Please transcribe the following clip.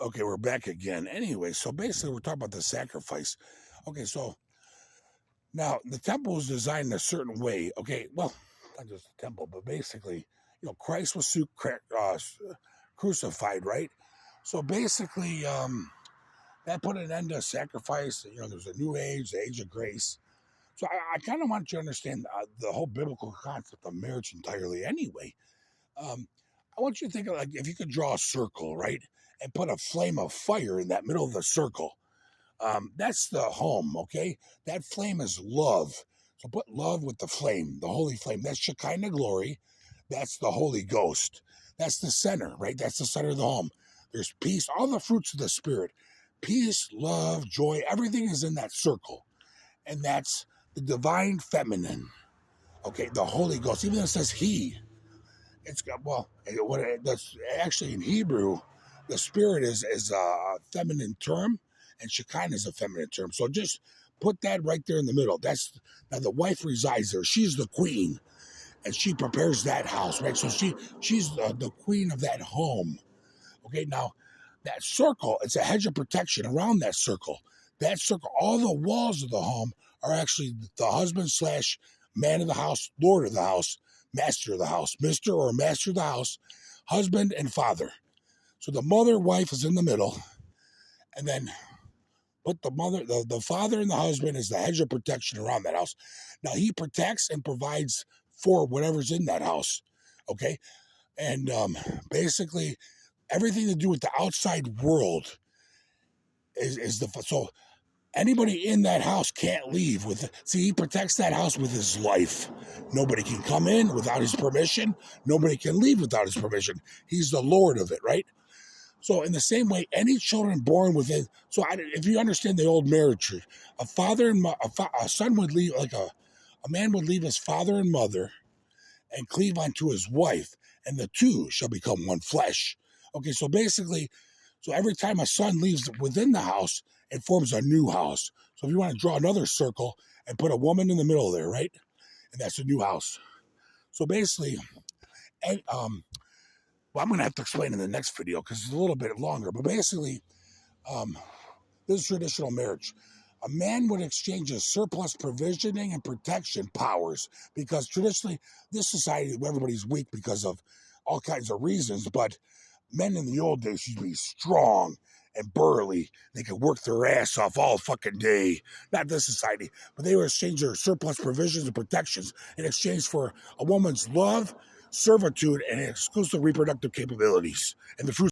Okay, we're back again. Anyway, so basically, we're talking about the sacrifice. Okay, so now the temple was designed in a certain way. Okay, well, not just the temple, but basically, Christ was crucified, right? So basically, that put an end to sacrifice. There's a new age, the age of grace. So I kind of want you to understand the whole biblical concept of marriage entirely. Anyway, um, I want you to think of, like, if you could draw a circle, right, and put a flame of fire in that middle of the circle. That's the home, okay? That flame is love. So put love with the flame, the holy flame. That's Shekinah glory. That's the Holy Ghost. That's the center, right? That's the center of the home. There's peace, all the fruits of the Spirit. Peace, love, joy, everything is in that circle. And that's the divine feminine, okay? The Holy Ghost. Even though it says he, it's got, well, that's actually in Hebrew, the Spirit is a feminine term, and Shekinah is a feminine term. So just put that right there in the middle. That's now the wife resides there. She's the queen, and she prepares that house, right? So she's the queen of that home. Okay, now that circle, it's a hedge of protection around that circle. That circle, all the walls of the home are actually the husband slash man of the house, lord of the house, master of the house, Mr. or master of the house, husband and father. So the mother, wife is in the middle, and then put the father and the husband is the hedge of protection around that house. Now he protects and provides for whatever's in that house. Okay. And basically everything to do with the outside world is so anybody in that house can't leave he protects that house with his life. Nobody can come in without his permission. Nobody can leave without his permission. He's the Lord of it, right? So in the same way, any children born within, if you understand the old marriage tree, a father and a son would leave, like a man would leave his father and mother and cleave unto his wife, and the two shall become one flesh. Okay, so basically, every time a son leaves within the house, it forms a new house. So if you want to draw another circle and put a woman in the middle there, right? And that's a new house. So basically, and, I'm going to have to explain in the next video because it's a little bit longer. But basically, this is traditional marriage. A man would exchange his surplus provisioning and protection powers because traditionally, this society, everybody's weak because of all kinds of reasons. But men in the old days used to be strong and burly. They could work their ass off all fucking day. Not this society, but they would exchange their surplus provisions and protections in exchange for a woman's love, servitude, and exclusive reproductive capabilities. And the fruits